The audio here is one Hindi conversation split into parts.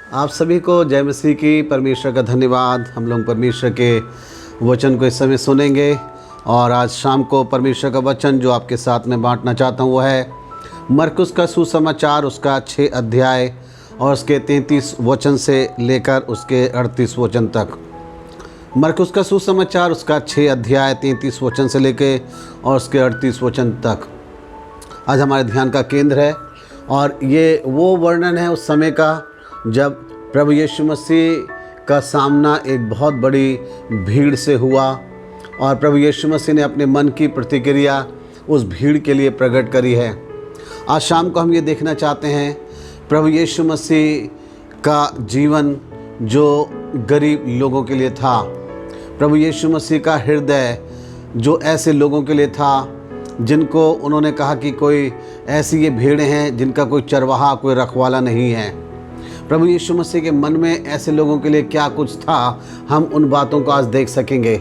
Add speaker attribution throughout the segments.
Speaker 1: आप सभी को जय मसीह की। परमेश्वर का धन्यवाद। हम लोग परमेश्वर के वचन को इस समय सुनेंगे और आज शाम को परमेश्वर का वचन जो आपके साथ में बांटना चाहता हूँ वो है मरकुस का सुसमाचार, उसका 6 अध्याय और उसके 33 वचन से लेकर उसके 38 वचन तक। मरकुस का सुसमाचार, उसका 6 अध्याय 33 वचन से लेकर और उसके 38 वचन तक आज हमारे ध्यान का केंद्र है। और ये वो वर्णन है उस समय का जब प्रभु यीशु मसीह का सामना एक बहुत बड़ी भीड़ से हुआ और प्रभु यीशु मसीह ने अपने मन की प्रतिक्रिया उस भीड़ के लिए प्रकट करी है। आज शाम को हम ये देखना चाहते हैं प्रभु यीशु मसीह का जीवन जो गरीब लोगों के लिए था, प्रभु यीशु मसीह का हृदय जो ऐसे लोगों के लिए था जिनको उन्होंने कहा कि कोई ऐसी ये भीड़ें हैं जिनका कोई चरवाहा, कोई रखवाला नहीं है। प्रभु यीशु मसीह के मन में ऐसे लोगों के लिए क्या कुछ था, हम उन बातों को आज देख सकेंगे।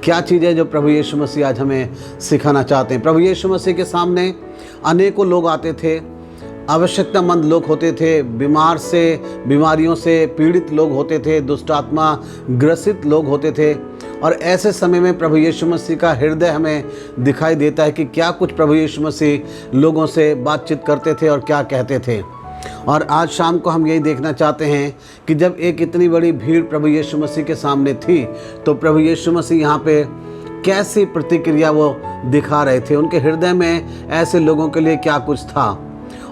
Speaker 1: क्या चीज़ है जो प्रभु यीशु मसीह आज हमें सिखाना चाहते हैं। प्रभु यीशु मसीह के सामने अनेकों लोग आते थे, आवश्यकतामंद लोग होते थे, बीमारियों से पीड़ित लोग होते थे, दुष्ट आत्मा ग्रसित लोग होते थे। और ऐसे समय में प्रभु यीशु मसीह का हृदय हमें दिखाई देता है कि क्या कुछ प्रभु यीशु मसीह लोगों से बातचीत करते थे और क्या कहते थे। और आज शाम को हम यही देखना चाहते हैं कि जब एक इतनी बड़ी भीड़ प्रभु यीशु मसीह के सामने थी तो प्रभु यीशु मसीह यहाँ पे कैसी प्रतिक्रिया वो दिखा रहे थे, उनके हृदय में ऐसे लोगों के लिए क्या कुछ था।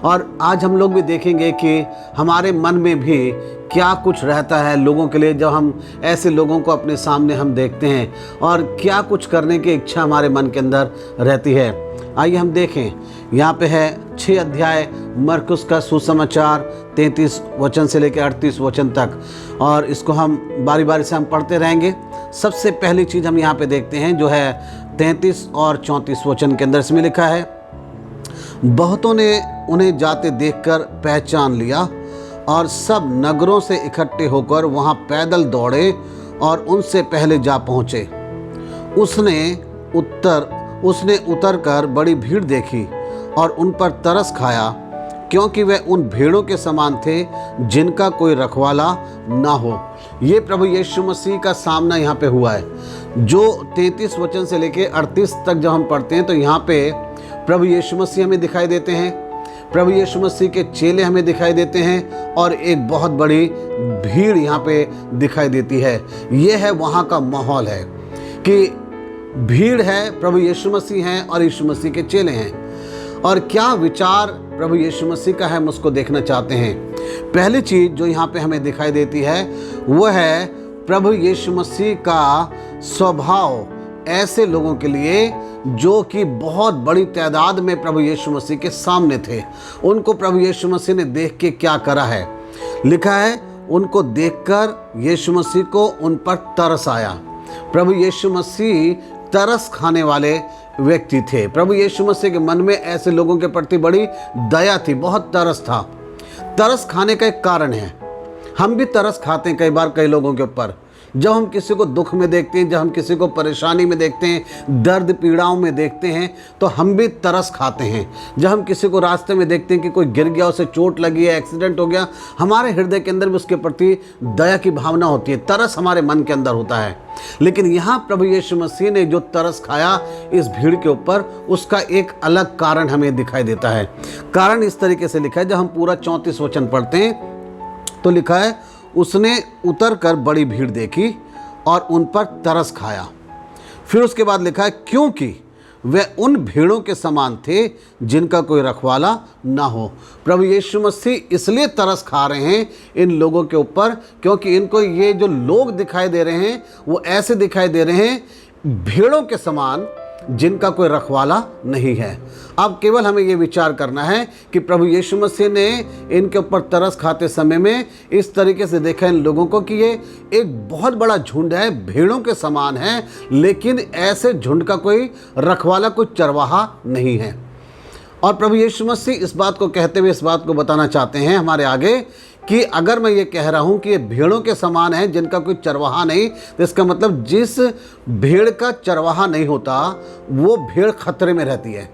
Speaker 1: और आज हम लोग भी देखेंगे कि हमारे मन में भी क्या कुछ रहता है लोगों के लिए जब हम ऐसे लोगों को अपने सामने हम देखते हैं और क्या कुछ करने की इच्छा हमारे मन के अंदर रहती है। आइए हम देखें, यहाँ पे है 6 अध्याय मरकुस का सुसमाचार 33 वचन से लेकर 38 वचन तक और इसको हम बारी बारी से हम पढ़ते रहेंगे। सबसे पहली चीज़ हम यहाँ पे देखते हैं जो है 33 और 34 वचन के अंदर इसमें लिखा है, बहुतों ने उन्हें जाते देखकर पहचान लिया और सब नगरों से इकट्ठे होकर वहाँ पैदल दौड़े और उनसे पहले जा पहुँचे। उसने उतरकर बड़ी भीड़ देखी और उन पर तरस खाया, क्योंकि वे उन भीड़ों के समान थे जिनका कोई रखवाला ना हो। ये प्रभु यीशु मसीह का सामना यहाँ पे हुआ है। जो 33 वचन से लेके 38 तक जब हम पढ़ते हैं तो यहाँ पे प्रभु यीशु मसीह हमें दिखाई देते हैं, प्रभु यीशु मसीह के चेले हमें दिखाई देते हैं और एक बहुत बड़ी भीड़ यहाँ पे दिखाई देती है। ये है वहाँ का माहौल है कि भीड़ है, प्रभु यीशु मसीह हैं और यीशु मसीह के चेले हैं। और क्या विचार प्रभु यीशु मसीह का है हम उसको देखना चाहते हैं। पहली चीज़ जो यहाँ पे हमें दिखाई देती है वो है प्रभु यीशु मसीह का स्वभाव ऐसे लोगों के लिए जो कि बहुत बड़ी तादाद में प्रभु यीशु मसीह के सामने थे। उनको प्रभु यीशु मसीह ने देख के क्या करा है, लिखा है उनको देखकर यीशु मसीह को उन पर तरस आया। प्रभु यीशु मसीह तरस खाने वाले व्यक्ति थे। प्रभु यीशु मसीह के मन में ऐसे लोगों के प्रति बड़ी दया थी, बहुत तरस था। तरस खाने का एक कारण है, हम भी तरस खाते हैं कई बार कई लोगों के ऊपर। जब हम किसी को दुख में देखते हैं, जब हम किसी को परेशानी में देखते हैं, दर्द पीड़ाओं में देखते हैं तो हम भी तरस खाते हैं। जब हम किसी को रास्ते में देखते हैं कि कोई गिर गया, उसे चोट लगी है, एक्सीडेंट हो गया, हमारे हृदय के अंदर भी उसके प्रति दया की भावना होती है, तरस हमारे मन के अंदर होता है। लेकिन यहाँ प्रभु यीशु मसीह ने जो तरस खाया इस भीड़ के ऊपर, उसका एक अलग कारण हमें दिखाई देता है। कारण इस तरीके से लिखा है, जब हम पूरा 34 वचन पढ़ते हैं तो लिखा है उसने उतरकर बड़ी भीड़ देखी और उन पर तरस खाया। फिर उसके बाद लिखा है क्योंकि वे उन भीड़ों के समान थे जिनका कोई रखवाला ना हो। प्रभु यीशु मसीह इसलिए तरस खा रहे हैं इन लोगों के ऊपर क्योंकि इनको ये जो लोग दिखाई दे रहे हैं वो ऐसे दिखाई दे रहे हैं भीड़ों के समान जिनका कोई रखवाला नहीं है। अब केवल हमें ये विचार करना है कि प्रभु यीशु मसीह ने इनके ऊपर तरस खाते समय में इस तरीके से देखा इन लोगों को कि ये एक बहुत बड़ा झुंड है, भीड़ों के समान है, लेकिन ऐसे झुंड का कोई रखवाला, कोई चरवाहा नहीं है। और प्रभु यीशु मसीह इस बात को कहते हुए इस बात को बताना चाहते हैं हमारे आगे कि अगर मैं ये कह रहा हूँ कि ये भीड़ों के समान है जिनका कोई चरवाहा नहीं, तो इसका मतलब जिस भीड़ का चरवाहा नहीं होता वो भीड़ खतरे में रहती है।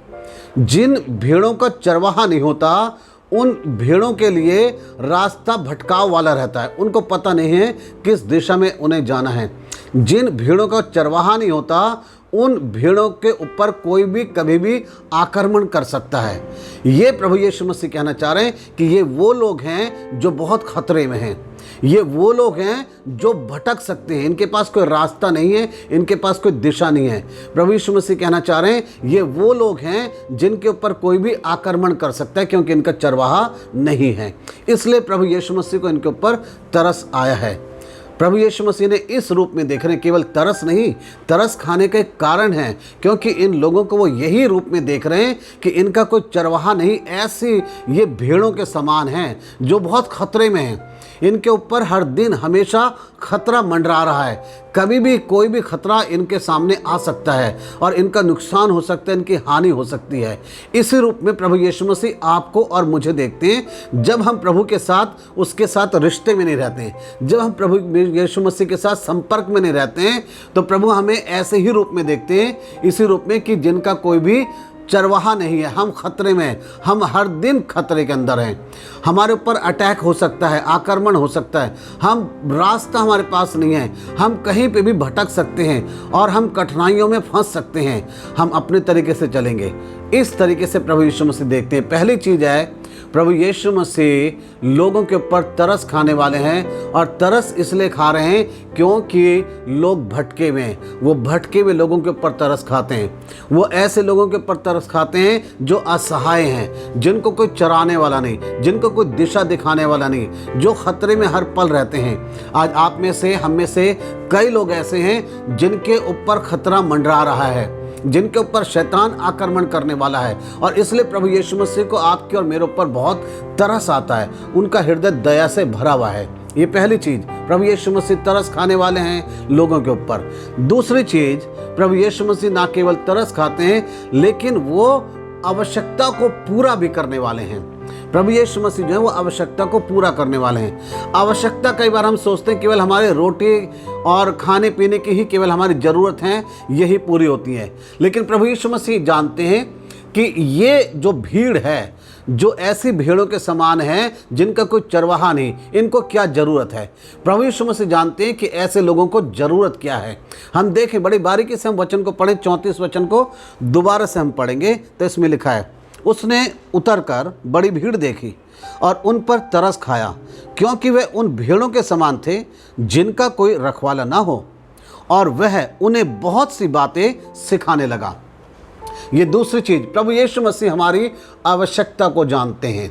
Speaker 1: जिन भीड़ों का चरवाहा नहीं होता उन भेड़ों के लिए रास्ता भटकाव वाला रहता है। उनको पता नहीं है किस दिशा में उन्हें जाना है। जिन भेड़ों का चरवाहा नहीं होता, उन भेड़ों के ऊपर कोई भी कभी भी आक्रमण कर सकता है। ये प्रभु यीशु मसीह कहना चाह रहे हैं कि ये वो लोग हैं जो बहुत खतरे में हैं। ये वो लोग हैं जो भटक सकते हैं, इनके पास कोई रास्ता नहीं है, इनके पास कोई दिशा नहीं है। प्रभु यीशु मसीह कहना चाह रहे हैं ये वो लोग हैं जिनके ऊपर कोई भी आक्रमण कर सकता है, क्योंकि इनका चरवाहा नहीं है। इसलिए प्रभु यीशु मसीह को इनके ऊपर तरस आया है। प्रभु यीशु मसीह ने इस रूप में देख रहे हैं, केवल तरस नहीं, तरस खाने का एक कारण है, क्योंकि इन लोगों को वो यही रूप में देख रहे हैं कि इनका कोई चरवाहा नहीं, ऐसी ये भेड़ों के समान हैं जो बहुत खतरे में हैं। इनके ऊपर हर दिन हमेशा खतरा मंडरा रहा है। कभी भी कोई भी खतरा इनके सामने आ सकता है और इनका नुकसान हो सकता है, इनकी हानि हो सकती है। इसी रूप में प्रभु यीशु मसीह आपको और मुझे देखते हैं। जब हम प्रभु के साथ उसके साथ रिश्ते में नहीं रहते हैं, जब हम प्रभु यीशु मसीह के साथ संपर्क में नहीं रहते हैं, तो प्रभु हमें ऐसे ही रूप में देखते हैं, इसी रूप में कि जिनका कोई भी चरवाहा नहीं है। हम खतरे में, हम हर दिन खतरे के अंदर हैं। हमारे ऊपर अटैक हो सकता है, आक्रमण हो सकता है, हम रास्ता हमारे पास नहीं है, हम कहीं पे भी भटक सकते हैं और हम कठिनाइयों में फंस सकते हैं। हम अपने तरीके से चलेंगे। इस तरीके से प्रभु यीशु मसीह देखते हैं। पहली चीज़ है, प्रभु यीशु मसीह लोगों के ऊपर तरस खाने वाले हैं, और तरस इसलिए खा रहे हैं क्योंकि लोग भटके हुए हैं। वो भटके हुए लोगों के ऊपर तरस खाते हैं। वो ऐसे लोगों के ऊपर तरस खाते हैं जो असहाय हैं, जिनको कोई चराने वाला नहीं, जिनको कोई दिशा दिखाने वाला नहीं, जो खतरे में हर पल रहते हैं। आज आप में से, हम में से कई लोग ऐसे हैं जिनके ऊपर खतरा मंडरा रहा है, जिनके ऊपर शैतान आक्रमण करने वाला है, और इसलिए प्रभु यीशु मसीह को आपके और मेरे ऊपर बहुत तरस आता है। उनका हृदय दया से भरा हुआ है। ये पहली चीज़, प्रभु यीशु मसीह तरस खाने वाले हैं लोगों के ऊपर। दूसरी चीज़, प्रभु यीशु मसीह ना केवल तरस खाते हैं, लेकिन वो आवश्यकता को पूरा भी करने वाले हैं। प्रभु यीशु मसीह जो है वो आवश्यकता को पूरा करने वाले हैं। आवश्यकता, कई बार हम सोचते हैं केवल हमारे रोटी और खाने पीने की ही केवल हमारी ज़रूरत है, यही पूरी होती है। लेकिन प्रभु यीशु मसीह जानते हैं कि ये जो भीड़ है, जो ऐसी भेड़ों के समान है जिनका कोई चरवाहा नहीं, इनको क्या ज़रूरत है। प्रभु यीशु मसीह जानते हैं कि ऐसे लोगों को ज़रूरत क्या है। हम देखें, बड़ी बारीकी से हम वचन को पढ़ें। 34 वचन को दोबारा से हम पढ़ेंगे तो इसमें लिखा है, उसने उतरकर बड़ी भीड़ देखी और उन पर तरस खाया, क्योंकि वे उन भेड़ों के समान थे जिनका कोई रखवाला ना हो, और वह उन्हें बहुत सी बातें सिखाने लगा। ये दूसरी चीज़, प्रभु यीशु मसीह हमारी आवश्यकता को जानते हैं।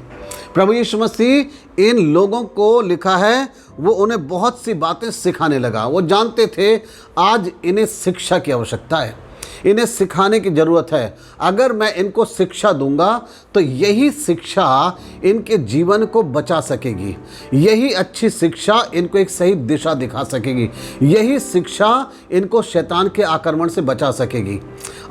Speaker 1: प्रभु यीशु मसीह इन लोगों को, लिखा है, वो उन्हें बहुत सी बातें सिखाने लगा। वो जानते थे आज इन्हें शिक्षा की आवश्यकता है, इन्हें सिखाने की ज़रूरत है। अगर मैं इनको शिक्षा दूंगा तो यही शिक्षा इनके जीवन को बचा सकेगी, यही अच्छी शिक्षा इनको एक सही दिशा दिखा सकेगी, यही शिक्षा इनको शैतान के आक्रमण से बचा सकेगी।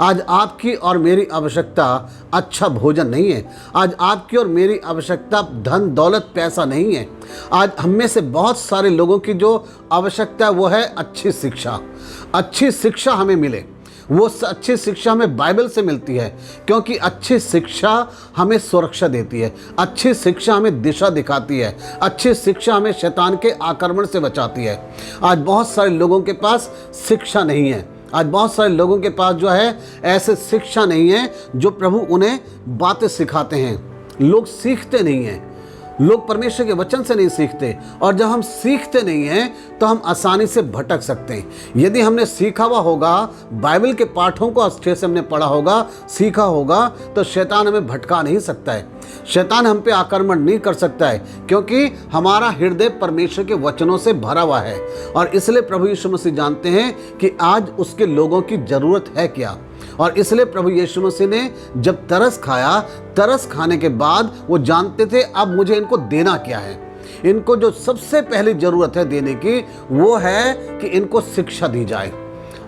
Speaker 1: आज आपकी और मेरी आवश्यकता अच्छा भोजन नहीं है। आज आपकी और मेरी आवश्यकता धन दौलत पैसा नहीं है। आज हम में से बहुत सारे लोगों की जो आवश्यकता है वो है अच्छी शिक्षा। अच्छी शिक्षा हमें मिले, वो अच्छी शिक्षा हमें बाइबल से मिलती है, क्योंकि अच्छी शिक्षा हमें सुरक्षा देती है, अच्छी शिक्षा हमें दिशा दिखाती है, अच्छी शिक्षा हमें शैतान के आक्रमण से बचाती है। आज बहुत सारे लोगों के पास शिक्षा नहीं है। आज बहुत सारे लोगों के पास जो है ऐसे शिक्षा नहीं है जो प्रभु उन्हें बातें सिखाते हैं। लोग सीखते नहीं हैं, लोग परमेश्वर के वचन से नहीं सीखते, और जब हम सीखते नहीं हैं तो हम आसानी से भटक सकते हैं। यदि हमने सीखा हुआ होगा, बाइबल के पाठों को अच्छे से हमने पढ़ा होगा, सीखा होगा, तो शैतान हमें भटका नहीं सकता है, शैतान हम पे आक्रमण नहीं कर सकता है, क्योंकि हमारा हृदय परमेश्वर के वचनों से भरा हुआ है। और इसलिए प्रभु यीशु मसीह जानते हैं कि आज उसके लोगों की ज़रूरत है क्या। और इसलिए प्रभु यीशु मसीह ने जब तरस खाया, तरस खाने के बाद वो जानते थे अब मुझे इनको देना क्या है। इनको जो सबसे पहली ज़रूरत है देने की, वो है कि इनको शिक्षा दी जाए।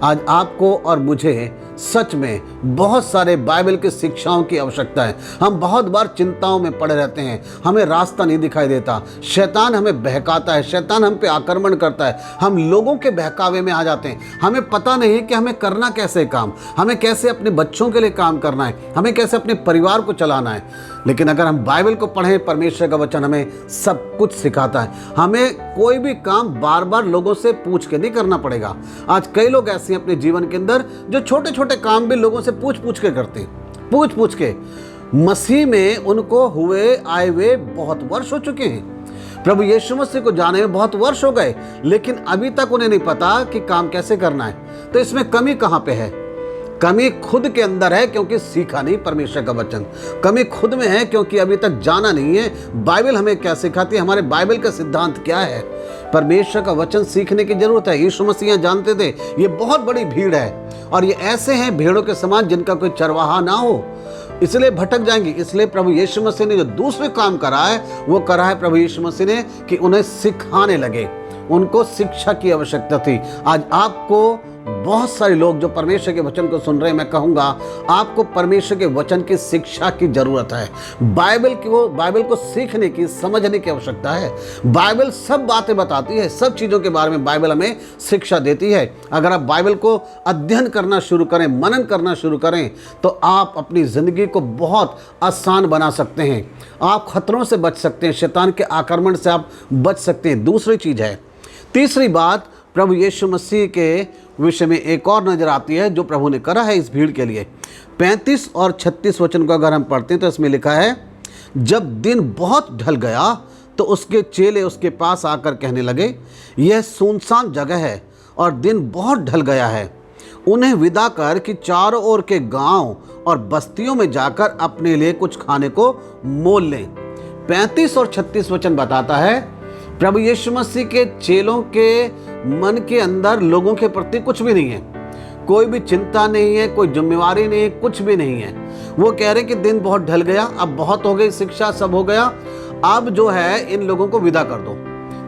Speaker 1: आज आपको और मुझे सच में बहुत सारे बाइबल की शिक्षाओं की आवश्यकता है। हम बहुत बार चिंताओं में पड़े रहते हैं, हमें रास्ता नहीं दिखाई देता, शैतान हमें बहकाता है, शैतान हम पे आक्रमण करता है, हम लोगों के बहकावे में आ जाते हैं। हमें पता नहीं कि हमें करना कैसे काम, हमें कैसे अपने बच्चों के लिए काम करना है, हमें कैसे अपने परिवार को चलाना है। लेकिन अगर हम बाइबल को पढ़ें, परमेश्वर का वचन हमें सब कुछ सिखाता है। हमें कोई भी काम बार बार लोगों से पूछ के नहीं करना पड़ेगा। आज कई लोग ऐसे हैं अपने जीवन के अंदर जो छोटे छोटे काम भी लोगों से पूछ पूछ के करते हैं, पूछ पूछ के। मसीह में उनको आए हुए बहुत वर्ष हो चुके हैं, प्रभु यीशु मसीह को जाने में बहुत वर्ष हो गए, लेकिन अभी तक उन्हें नहीं पता कि काम कैसे करना है। तो इसमें कमी कहाँ पे है? कमी खुद के अंदर है, क्योंकि सीखा नहीं परमेश्वर का वचन। कमी खुद में है, क्योंकि अभी तक जाना नहीं है बाइबल हमें क्या सिखाती है, हमारे बाइबल का सिद्धांत क्या है। परमेश्वर का वचन सीखने की जरूरत है। यीशु मसीह जानते थे ये बहुत बड़ी भीड़ है, और ये ऐसे हैं भेड़ों के समान जिनका कोई चरवाहा ना हो, इसलिए भटक जाएंगे। इसलिए प्रभु यीशु मसीह ने जो दूसरे काम करा है वो करा है प्रभु यीशु मसीह ने कि उन्हें सिखाने लगे। उनको शिक्षा की आवश्यकता थी। आज आपको बहुत सारे लोग जो परमेश्वर के वचन को सुन रहे हैं, मैं कहूँगा आपको परमेश्वर के वचन की शिक्षा की जरूरत है। बाइबल को सीखने की, समझने की आवश्यकता है। बाइबल सब बातें बताती है, सब चीज़ों के बारे में बाइबल हमें शिक्षा देती है। अगर आप बाइबल को अध्ययन करना शुरू करें, मनन करना शुरू करें, तो आप अपनी ज़िंदगी को बहुत आसान बना सकते हैं। आप खतरों से बच सकते हैं, शैतान के आक्रमण से आप बच सकते हैं। दूसरी चीज़ है, तीसरी बात प्रभु यीशु मसीह के विषय में एक और नजर आती है जो प्रभु ने करा है इस भीड़ के लिए। 35 और 36 वचन को अगर हम पढ़ते हैं तो इसमें लिखा है, जब दिन बहुत ढल गया तो उसके चेले उसके पास आकर कहने लगे, यह सुनसान जगह है और दिन बहुत ढल गया है, उन्हें विदा कर कि चारों ओर के गांव और बस्तियों में जाकर अपने लिए कुछ खाने को मोल लें। 35 और 36 वचन बताता है प्रभु यीशु मसीह के चेलों के मन के अंदर लोगों के प्रति कुछ भी नहीं है, कोई भी चिंता नहीं है, कोई जिम्मेवारी नहीं है, कुछ भी नहीं है। वो कह रहे कि दिन बहुत ढल गया, अब बहुत हो गई शिक्षा, सब हो गया, अब जो है इन लोगों को विदा कर दो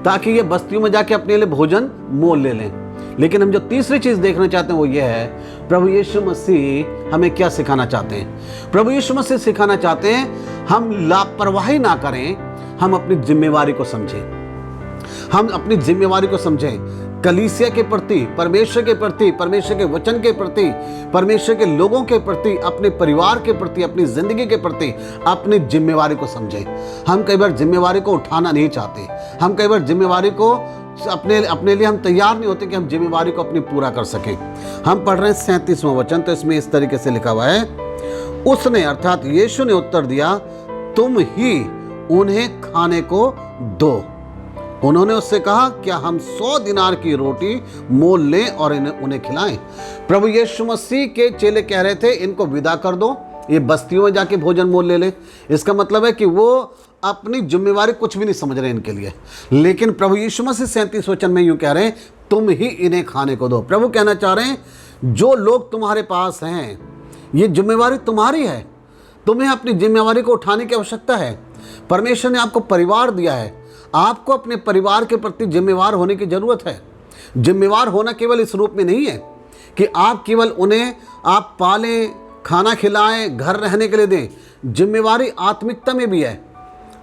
Speaker 1: ताकि ये बस्तियों में जाके अपने लिए भोजन मोल ले लें। लेकिन हम जो तीसरी चीज़ देखना चाहते हैं वो ये है, प्रभु यीशु मसीह हमें क्या सिखाना चाहते हैं। प्रभु यीशु मसीह सिखाना चाहते हैं हम लापरवाही ना करें, हम अपनी जिम्मेवारी को समझें। हम अपनी जिम्मेवारी को समझें, कलीसिया के प्रति, परमेश्वर के प्रति, परमेश्वर के वचन के प्रति, परमेश्वर के लोगों के प्रति, अपने परिवार के प्रति, अपनी जिंदगी के प्रति अपनी जिम्मेवारी को समझें। हम कई बार जिम्मेवारी को उठाना नहीं चाहते, हम कई बार जिम्मेवारी को अपने लिए हम तैयार नहीं होते कि हम जिम्मेवारी को अपनी पूरा कर सकें। हम पढ़ रहे हैं 37वां वचन, तो इसमें इस तरीके से लिखा हुआ है, उसने अर्थात यीशु ने उत्तर दिया, तुम ही उन्हें खाने को दो। उन्होंने उससे कहा, क्या हम 100 दिनार की रोटी मोल लें और उन्हें खिलाएं? प्रभु यीशु मसीह के चेले कह रहे थे इनको विदा कर दो, ये बस्तियों में जाके भोजन मोल ले लें। इसका मतलब है कि वो अपनी जिम्मेवारी कुछ भी नहीं समझ रहे इनके लिए। लेकिन प्रभु यीशु मसीह 37 वचन में यूँ कह रहे हैं, तुम ही इन्हें खाने को दो। प्रभु कहना चाह रहे हैं जो लोग तुम्हारे पास हैं, ये जिम्मेवारी तुम्हारी है, तुम्हें अपनी जिम्मेवारी को उठाने की आवश्यकता है। परमेश्वर ने आपको परिवार दिया है, आपको अपने परिवार के प्रति जिम्मेवार होने की ज़रूरत है। जिम्मेवार होना केवल इस रूप में नहीं है कि आप केवल उन्हें आप पालें, खाना खिलाएं, घर रहने के लिए दें। जिम्मेवारी आत्मिकता में भी है।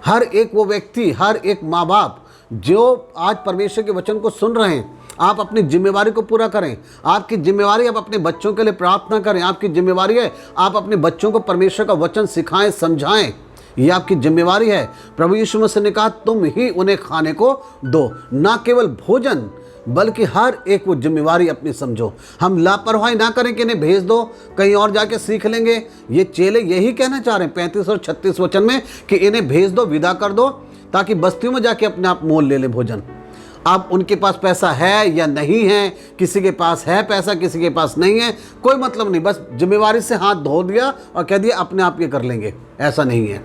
Speaker 1: हर एक वो व्यक्ति, हर एक माँ बाप जो आज परमेश्वर के वचन को सुन रहे हैं, आप अपनी जिम्मेवारी को पूरा करें। आपकी जिम्मेवारी आप अपने बच्चों के लिए प्रार्थना करें। आपकी जिम्मेवारी है आप अपने बच्चों को परमेश्वर का वचन सिखाएं, समझाएं। ये आपकी जिम्मेवारी है। प्रभु यीशु मसीह ने कहा तुम ही उन्हें खाने को दो, ना केवल भोजन बल्कि हर एक वो जिम्मेवारी अपनी समझो। हम लापरवाही ना करें कि इन्हें भेज दो, कहीं और जाके सीख लेंगे। ये चेले यही कहना चाह रहे हैं 35 और 36 वचन में कि इन्हें भेज दो, विदा कर दो, ताकि बस्तियों में जाके अपने आप मोल ले लें भोजन। अब उनके पास पैसा है या नहीं है, किसी के पास है पैसा, किसी के पास नहीं है, कोई मतलब नहीं। बस जिम्मेवारी से हाथ धो दिया और कह दिया अपने आप ये कर लेंगे, ऐसा नहीं है।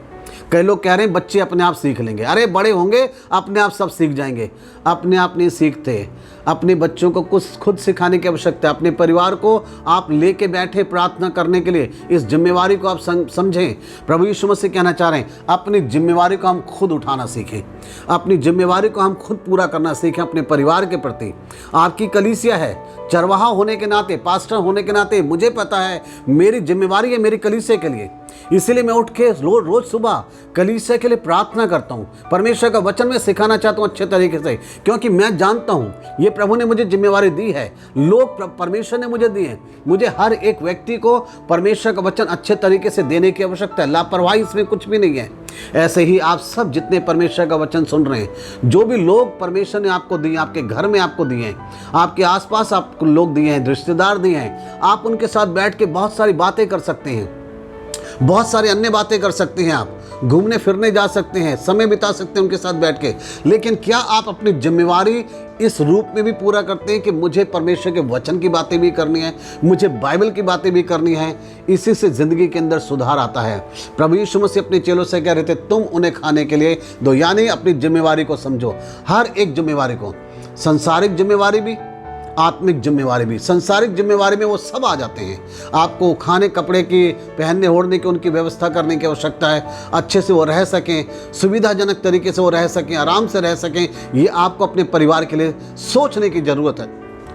Speaker 1: कई लोग कह रहे हैं बच्चे अपने आप सीख लेंगे। अरे बड़े होंगे अपने आप सब सीख जाएंगे। अपने आप नहीं सीखते। अपने बच्चों को कुछ खुद सिखाने की आवश्यकता है। अपने परिवार को आप लेके बैठे प्रार्थना करने के लिए, इस जिम्मेवारी को आप समझें। प्रभु यीशु मसीह कहना चाह रहे हैं अपनी जिम्मेवारी को हम खुद उठाना सीखें। अपनी जिम्मेवारी को हम खुद पूरा करना सीखें अपने परिवार के प्रति। आपकी कलीसिया है, चरवाहा होने के नाते, पास्टर होने के नाते मुझे पता है मेरी जिम्मेवारी है मेरी कलीसिया के लिए। इसीलिए मैं उठ के रोज सुबह कलीसिया के लिए प्रार्थना करता हूँ। परमेश्वर का वचन मैं सिखाना चाहता हूँ अच्छे तरीके से, क्योंकि मैं जानता हूँ ये प्रभु ने मुझे जिम्मेवारी दी है, लोग परमेश्वर ने मुझे दी है। मुझे हर एक व्यक्ति को परमेश्वर का वचन अच्छे तरीके से देने की आवश्यकता है। लापरवाही इसमें कुछ भी नहीं है। ऐसे ही आप सब जितने परमेश्वर का वचन सुन रहे हैं, जो भी लोग परमेश्वर ने आपको दिए, आपके घर में आपको दिए हैं, आपके आसपास आपको लोग दिए हैं, रिश्तेदार दिए हैं, आप उनके साथ बैठ के बहुत सारी बातें कर सकते हैं, बहुत सारी अन्य बातें कर सकते हैं। आप घूमने फिरने जा सकते हैं, समय बिता सकते हैं उनके साथ बैठ के। लेकिन क्या आप अपनी जिम्मेवारी इस रूप में भी पूरा करते हैं कि मुझे परमेश्वर के वचन की बातें भी करनी है, मुझे बाइबल की बातें भी करनी है? इसी से ज़िंदगी के अंदर सुधार आता है। प्रभु यीशु मसीह अपने चेलों से कह रहे थे तुम उन्हें खाने के लिए दो, यानी अपनी जिम्मेवारी को समझो। हर एक जिम्मेवारी को, सांसारिक जिम्मेवारी भी, आत्मिक जिम्मेवारी भी। सांसारिक जिम्मेवारी में वो सब आ जाते हैं। आपको खाने कपड़े की, पहनने ओढ़ने की उनकी व्यवस्था करने की आवश्यकता है, अच्छे से वो रह सकें, सुविधाजनक तरीके से वो रह सकें, आराम से रह सकें। ये आपको अपने परिवार के लिए सोचने की ज़रूरत है,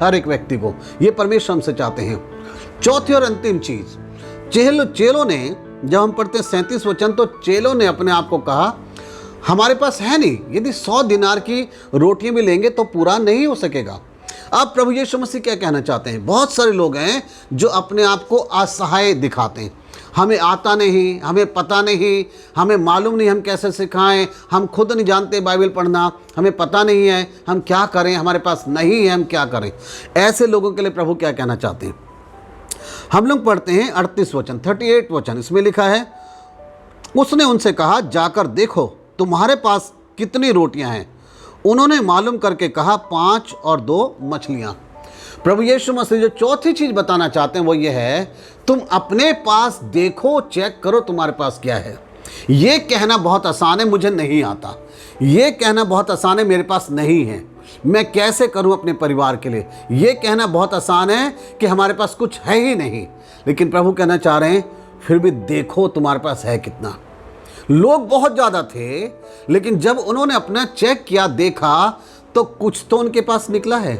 Speaker 1: हर एक व्यक्ति को। ये परमेश्वर हमसे चाहते हैं। चौथी और अंतिम चीज़, चेलों ने, जब हम पढ़ते हैं 37 वचन, तो चेलों ने अपने आप को कहा हमारे पास है नहीं, यदि 100 दिनार की रोटियां भी लेंगे तो पूरा नहीं हो सकेगा। अब प्रभु यीशु मसीह क्या कहना चाहते हैं? बहुत सारे लोग हैं जो अपने आप को असहाय दिखाते हैं। हमें आता नहीं, हमें पता नहीं, हमें मालूम नहीं हम कैसे सिखाएं, हम खुद नहीं जानते बाइबल पढ़ना, हमें पता नहीं है हम क्या करें, हमारे पास नहीं है हम क्या करें। ऐसे लोगों के लिए प्रभु क्या कहना चाहते हैं? हम लोग पढ़ते हैं 38 वचन, 38 वचन। इसमें लिखा है उसने उनसे कहा जाकर देखो तुम्हारे पास कितनी रोटियां हैं। उन्होंने मालूम करके कहा 5 और 2 मछलियां। प्रभु यीशु मसीह जो चौथी चीज बताना चाहते हैं वो ये है, तुम अपने पास देखो, चेक करो तुम्हारे पास क्या है। ये कहना बहुत आसान है, मुझे नहीं आता। ये कहना बहुत आसान है, मेरे पास नहीं है, मैं कैसे करूं अपने परिवार के लिए। ये कहना बहुत आसान है कि हमारे पास कुछ है ही नहीं। लेकिन प्रभु कहना चाह रहे हैं फिर भी देखो तुम्हारे पास है कितना। लोग बहुत ज़्यादा थे, लेकिन जब उन्होंने अपना चेक किया, देखा, तो कुछ तो उनके पास निकला है।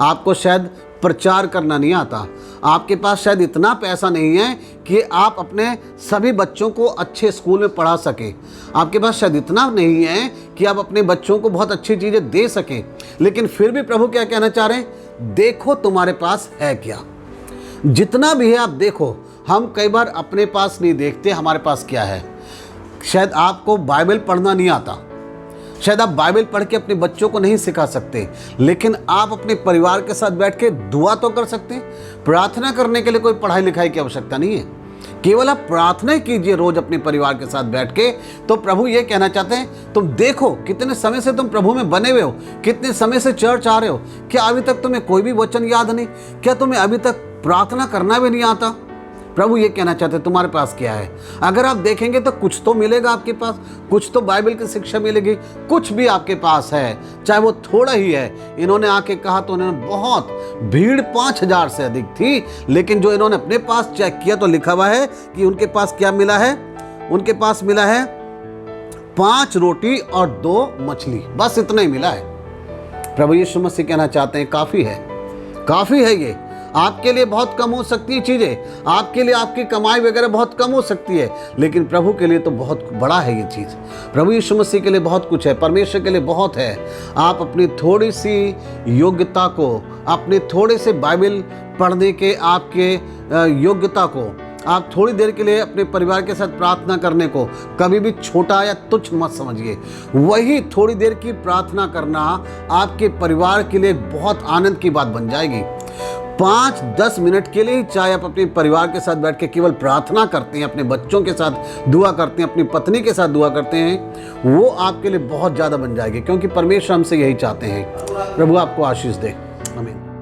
Speaker 1: आपको शायद प्रचार करना नहीं आता, आपके पास शायद इतना पैसा नहीं है कि आप अपने सभी बच्चों को अच्छे स्कूल में पढ़ा सकें, आपके पास शायद इतना नहीं है कि आप अपने बच्चों को बहुत अच्छी चीज़ें दे सकें। लेकिन फिर भी प्रभु क्या कहना चाह रहे हैं? देखो तुम्हारे पास है क्या। जितना भी है आप देखो। हम कई बार अपने पास नहीं देखते हमारे पास क्या है। शायद आपको बाइबल पढ़ना नहीं आता, शायद आप बाइबल पढ़ के अपने बच्चों को नहीं सिखा सकते, लेकिन आप अपने परिवार के साथ बैठ के दुआ तो कर सकते हैं। प्रार्थना करने के लिए कोई पढ़ाई लिखाई की आवश्यकता नहीं है, केवल आप प्रार्थना कीजिए रोज अपने परिवार के साथ बैठ के। तो प्रभु ये कहना चाहते हैं तुम देखो कितने समय से तुम प्रभु में बने हुए हो, कितने समय से चर्च आ रहे हो। क्या अभी तक तुम्हें कोई भी वचन याद नहीं? क्या तुम्हें अभी तक प्रार्थना करना भी नहीं आता? प्रभु ये कहना चाहते हैं तुम्हारे पास क्या है। अगर आप देखेंगे तो कुछ तो मिलेगा आपके पास, कुछ तो बाइबल की शिक्षा मिलेगी, कुछ भी आपके पास है, चाहे वो थोड़ा ही है। इन्होंने आके कहा तो इन्होंने बहुत, भीड़ 5000 से अधिक थी, लेकिन जो इन्होंने अपने पास चेक किया तो लिखा हुआ है कि उनके पास क्या मिला है? उनके पास मिला है 5 रोटी और 2 मछली, बस इतना ही मिला है। प्रभु यीशु मसीह कहना चाहते हैं काफ़ी है, काफ़ी है। ये आपके लिए बहुत कम हो सकती है चीज़ें, आपके लिए आपकी कमाई वगैरह बहुत कम हो सकती है, लेकिन प्रभु के लिए तो बहुत बड़ा है ये चीज़। प्रभु यीशु मसीह के लिए बहुत कुछ है, परमेश्वर के लिए बहुत है। आप अपनी थोड़ी सी योग्यता को, अपने थोड़े से बाइबल पढ़ने के आपके योग्यता को, आप थोड़ी देर के लिए अपने परिवार के साथ प्रार्थना करने को कभी भी छोटा या तुच्छ मत समझिए। वही थोड़ी देर की प्रार्थना करना आपके परिवार के लिए बहुत आनंद की बात बन जाएगी। 5-10 मिनट के लिए ही चाहे आप अपने परिवार के साथ बैठ के केवल प्रार्थना करते हैं, अपने बच्चों के साथ दुआ करते हैं, अपनी पत्नी के साथ दुआ करते हैं, वो आपके लिए बहुत ज़्यादा बन जाएगी, क्योंकि परमेश्वर हमसे यही चाहते हैं। प्रभु आपको आशीष दे। आमीन।